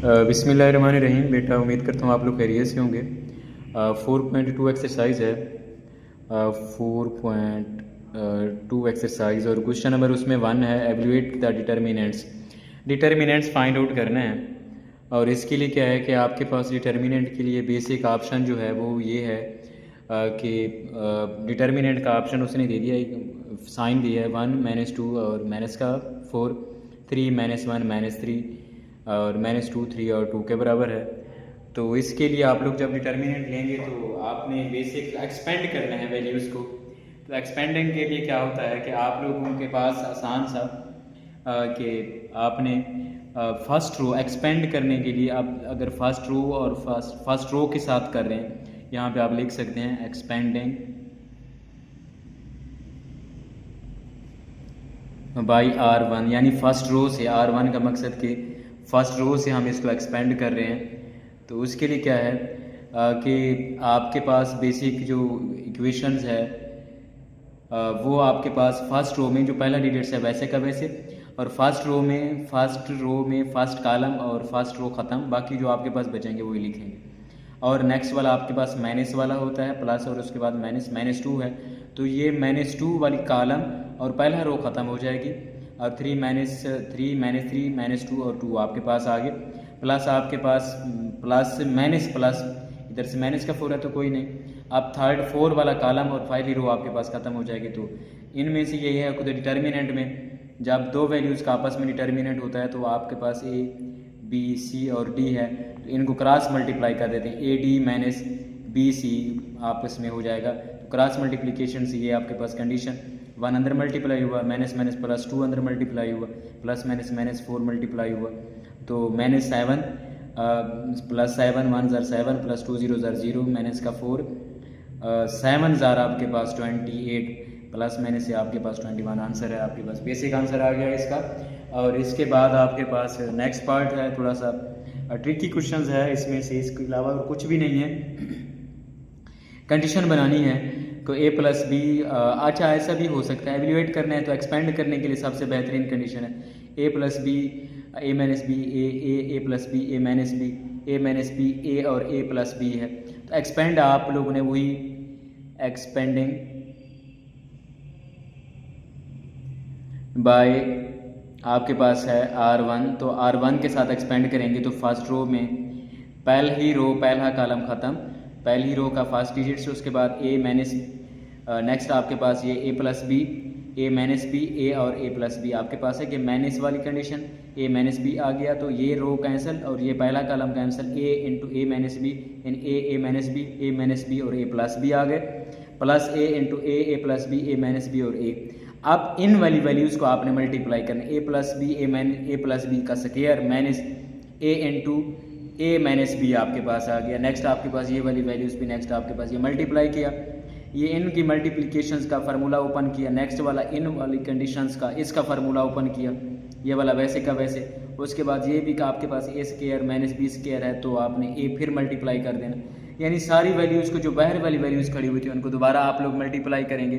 बिस्मिल्लाहिर्रहमानिर्रहीम। बेटा उम्मीद करता हूँ आप लोग खैरियत से होंगे। 4.2 एक्सरसाइज है। 4.2 एक्सरसाइज और क्वेश्चन नंबर उसमें 1 है, evaluate the determinants. Determinants find out करना है। और इसके लिए क्या है कि आपके पास डिटर्मिनेंट के लिए बेसिक ऑप्शन जो है वो ये है कि डिटर्मिनेंट का ऑप्शन उसने दे दिया, साइन दिया है 1 - 2 और माइनस का 4, 3 - 1 - 3 और -2 3 और 2 के बराबर है। तो इसके लिए आप लोग जब डिटर्मिनेंट लेंगे तो आपने बेसिक एक्सपेंड करना है वैल्यूज़ को। तो एक्सपेंडिंग के लिए क्या होता है कि आप लोगों के पास आसान सा कि आपने फर्स्ट रो एक्सपेंड करने के लिए आप अगर फर्स्ट रो और फर्स्ट रो के साथ कर रहे हैं, यहाँ पे आप लिख सकते हैं एक्सपेंडिंग बाई R1, यानी फर्स्ट रो से। R1 का मकसद कि फर्स्ट रो से हम इसको एक्सपेंड कर रहे हैं। तो उसके लिए क्या है कि आपके पास बेसिक जो इक्वेशंस है वो आपके पास फर्स्ट रो में जो पहला डिजिट्स है वैसे का वैसे, और फर्स्ट रो में फर्स्ट कॉलम और फर्स्ट रो ख़त्म, बाकी जो आपके पास बचेंगे वही लिखेंगे। और नेक्स्ट वाला आपके पास माइनस वाला होता है प्लस, और उसके बाद -2 है तो ये -2 वाली कॉलम और पहला रो ख़त्म हो जाएगी, और 3 - 2 और 2 आपके पास आ गए। प्लस आपके पास प्लस इधर से माइनस का 4 है तो कोई नहीं। अब 3rd 4 वाला कॉलम और पहली रो आपके पास ख़त्म हो जाएगी। तो इनमें से ये है खुद डिटर्मिनेंट में जब दो वैल्यूज़ का आपस में डिटर्मिनेंट होता है तो आपके पास A, B, C और D है, तो इनको क्रॉस मल्टीप्लाई कर देते हैं। AD - BC आपस में हो जाएगा। तो क्रॉस मल्टीप्लिकेशन से ये आपके पास कंडीशन 1 अंदर मल्टीप्लाई हुआ, माइनस प्लस 2 अंदर मल्टीप्लाई हुआ, प्लस माइनस 4 मल्टीप्लाई हुआ, तो -7 प्लस 7 1 ज़र 7 प्लस 2 0 ज़र 0 माइनस का 4 7 ज़र आपके पास 28 प्लस माइनस से आपके पास 21 आंसर है। आपके पास बेसिक आंसर आ गया इसका। और इसके बाद आपके पास नेक्स्ट पार्ट है, थोड़ा सा ट्रिकी क्वेश्चंस है इसमें से, इसके अलावा और कुछ भी नहीं है। कंडीशन बनानी है तो A + B, अच्छा ऐसा भी हो सकता है एवल्यूएट करना है तो एक्सपेंड करने के लिए सबसे बेहतरीन कंडीशन है A + B A - B A + B A - B A - B A और A + B है। तो एक्सपेंड आप लोगों ने वही एक्सपेंडिंग बाय आपके पास है R1, तो R1 के साथ एक्सपेंड करेंगे तो फर्स्ट रो में पहला कॉलम ख़त्म, पहली रो का फर्स्ट डिजिट्स, उसके बाद A नेक्स्ट आपके पास ये A + B A - B A और A + B आपके पास है कि माइनस वाली कंडीशन A - B आ गया तो ये रो कैंसिल और ये पहला column cancel, A × A - B in A - B A - B और A + B आ गए, plus A × A + B A - B और A। अब इन वाली वैल्यूज़ को आपने मल्टीप्लाई करना, A + B A + B का square minus A × A - B आपके पास आ गया। नेक्स्ट आपके पास ये वाली वैल्यूज़ भी नेक्स्ट आपके पास ये मल्टीप्लाई किया, ये इनकी मल्टीप्लिकेशंस का फार्मूला ओपन किया, नेक्स्ट वाला इन वाली कंडीशंस का इसका फार्मूला ओपन किया, ये वाला वैसे का वैसे। उसके बाद ये भी का आपके पास A² - B² है तो आपने A फिर मल्टीप्लाई कर देना, यानी सारी वैल्यूज़ को जो बाहर वाली वैल्यूज़ खड़ी हुई थी उनको दोबारा आप लोग मल्टीप्लाई करेंगे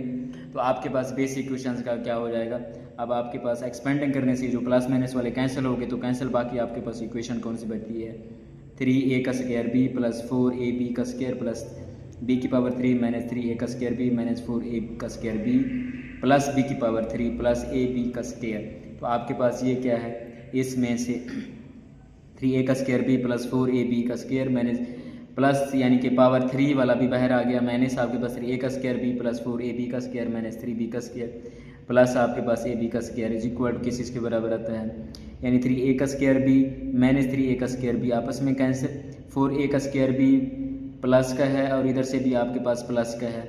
तो आपके पास बेसिक क्वेश्चंस का क्या हो जाएगा। अब आपके पास एक्सपेंडिंग करने से जो प्लस माइनस वाले कैंसिल हो गए तो कैंसिल, बाकी आपके पास इक्वेशन कौन सी बैठती है 3A² B + 4AB² plus B³ - 3A² B - 4AB² B plus B³ plus AB²। तो आपके पास ये क्या है, इसमें से 3A² B + 4AB² मैंने प्लस यानी कि पावर 3 वाला भी बाहर आ गया, माइनस आपके पास 3A² B + 4AB² minus 3B² plus आपके पास AB² इज इक्वल टू किस के बराबर आता है, यानी 3A² B minus 3A² B आपस में कैंसिल, 4A² B प्लस का है और इधर से भी आपके पास प्लस का है,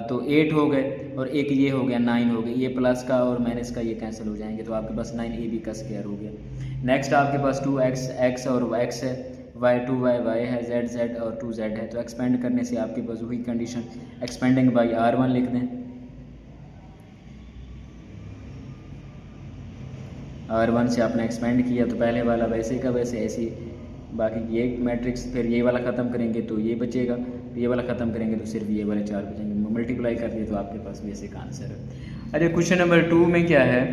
तो 8 हो गए और एक ये हो गया 9 हो गए, ये प्लस का और माइनस का ये कैंसिल हो जाएंगे तो आपके पास 9AB² हो गया। नेक्स्ट आपके पास 2x x और x है, y 2y y है, z और 2z है। तो एक्सपेंड करने से आपके पास वही कंडीशन एक्सपेंडिंग बाई R1 लिख दें, R1 से आपने एक्सपेंड किया तो पहले वाला वैसे का वैसे ऐसी, बाकी ये मैट्रिक्स फिर ये वाला ख़त्म करेंगे तो ये बचेगा, ये वाला ख़त्म करेंगे तो सिर्फ ये वाले 4 बचेंगे, मल्टीप्लाई कर दिए तो आपके पास बेसिक आंसर है। अच्छा क्वेश्चन नंबर 2 में क्या है,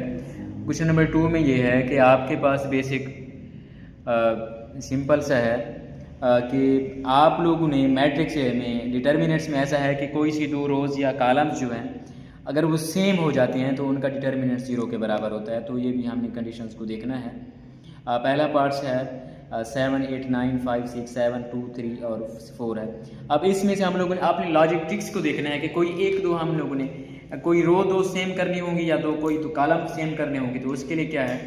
क्वेश्चन नंबर 2 में ये है कि आपके पास बेसिक सिंपल सा है कि आप लोगों ने मैट्रिक्स में डिटर्मिनेंट्स में ऐसा है कि कोई सी दो रोज़ या कॉलम्स जो हैं अगर वो सेम हो जाते हैं तो उनका डिटर्मिनेंट 0 के बराबर होता है। तो ये भी हमने कंडीशंस को देखना है। पहला पार्ट्स है 7 8 9 5 6 7 2 3 और 4 है। अब इसमें से हम लोगों ने अपनी लॉजिक ट्रिक्स को देखना है कि कोई एक दो हम लोगों ने कोई रो दो सेम करनी होंगी या दो कोई तो कॉलम सेम करने होंगे। तो उसके लिए क्या है,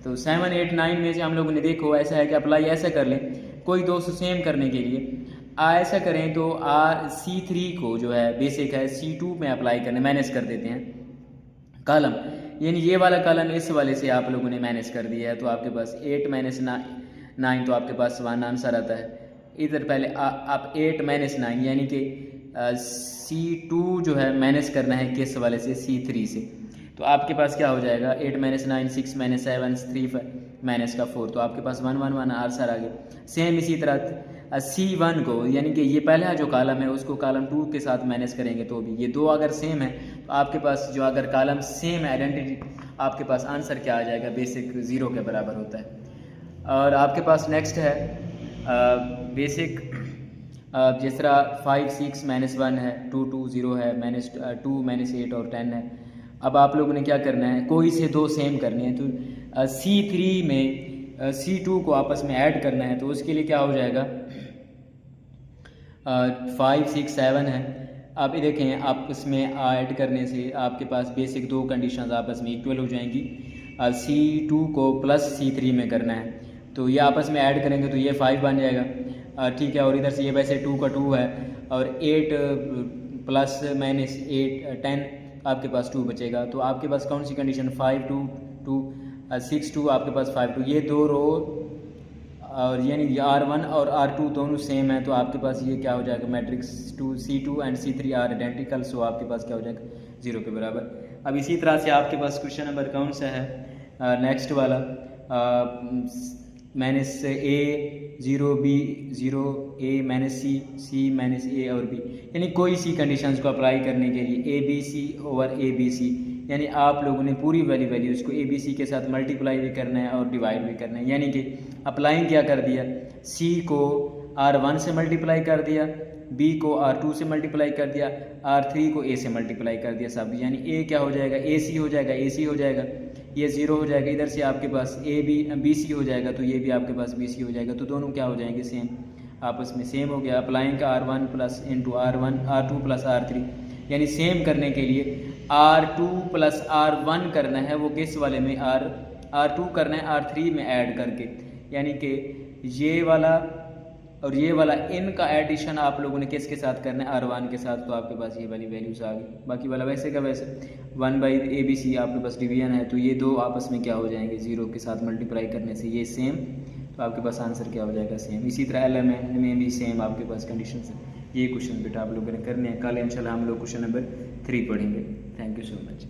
तो 7 8 9 में से हम लोगों ने देखो ऐसा है कि अप्लाई ऐसा कर लें, कोई दो सेम करने के लिए ऐसा करें तो C3 को जो है बेसिक है C2 में अप्लाई करने माइनस कर देते हैं कॉलम, यानी ये वाला कॉलम इस वाले से आप लोगों ने माइनस कर दिया है। तो आपके पास 8 माइनस 9 तो आपके पास 1 आंसर आता है। इधर पहले आप 8 माइनस 9 यानी कि C2 जो है माइनस करना है किस वाले से, C3 से। तो आपके पास क्या हो जाएगा 8 माइनस 9 6 माइनस 7 3 माइनस का 4, तो आपके पास 1 1 1 आंसर आ गया। सेम इसी तरह C1 को यानी कि ये पहला जो कॉलम है उसको कॉलम 2 के साथ माइनस करेंगे तो भी ये दो अगर सेम है तो आपके पास जो अगर कॉलम सेम आइडेंटिटी आपके पास आंसर क्या आ जाएगा, बेसिक 0 के बराबर होता है। और आपके पास नेक्स्ट है बेसिक जिस तरह 5 6 माइनस 1 है 2 2 0 है माइनस 2 माइनस 8 और 10 है। अब आप लोगों ने क्या करना है, कोई से दो सेम करने हैं तो C3 में C2 को आपस में ऐड करना है। तो उसके लिए क्या हो जाएगा 5 6 7 है। अब ये देखें आप इसमें ऐड करने से आपके पास बेसिक दो कंडीशंस आपस में इक्वल हो जाएंगी। C2 को प्लस C3 में करना है तो ये आपस में ऐड करेंगे तो ये 5 बन जाएगा, ठीक है। और इधर से ये वैसे 2 का 2 है और 8 प्लस माइनस 8 10 आपके पास 2 बचेगा। तो आपके पास कौन सी कंडीशन 5 2 2 6 2 आपके पास 5 2, ये दो रो और यानी R1 और R2 दोनों सेम है। तो आपके पास ये क्या हो जाएगा matrix C2 and C3 are identical, so आपके पास क्या हो जाएगा 0 के बराबर। अब इसी तरह से आपके पास क्वेश्चन नंबर कौन सा है नेक्स्ट वाला minus A 0 B 0 A minus C minus A और B, यानी कोई सी कंडीशंस को अप्लाई करने के लिए ABC ओवर ABC, यानी आप लोगों ने पूरी वाली वैल्यूज़ को ABC के साथ मल्टीप्लाई भी करना है और डिवाइड भी करना है। यानी कि अप्लाइंग क्या कर दिया, C को R1 से मल्टीप्लाई कर दिया, B को R2 से मल्टीप्लाई कर दिया, R3 को A से मल्टीप्लाई कर दिया सब, यानी A क्या हो जाएगा AC हो जाएगा, AC हो जाएगा, ये 0 हो जाएगा। इधर से आपके पास BC हो जाएगा तो ये भी आपके पास BC हो जाएगा। तो दोनों क्या हो जाएंगे सेम, आपस में सेम हो गया। अप्लाइंग का R1 plus into R2 plus R3, यानी सेम करने के लिए R2 प्लस R1 करना है, वो किस वाले में R2 करना है R3 में ऐड करके, यानी कि ये वाला और ये वाला इनका एडिशन आप लोगों ने किसके साथ करना है R1 के साथ। तो आपके पास ये वाली वैल्यूज आ गई। बाकी वाला वैसे का वैसे 1/ABC आपके पास डिवीजन है तो ये दो आपस में क्या हो जाएंगे 0 के साथ मल्टीप्लाई करने से ये सेम, तो आपके पास आंसर क्या हो जाएगा सेम। इसी तरह एलिमेंट में भी सेम आपके पास कंडीशन है। ये क्वेश्चन बेटा आप लोगों ने करने हैं। कल इंशाल्लाह हम लोग क्वेश्चन नंबर 3 पढ़ेंगे। Thank you so much.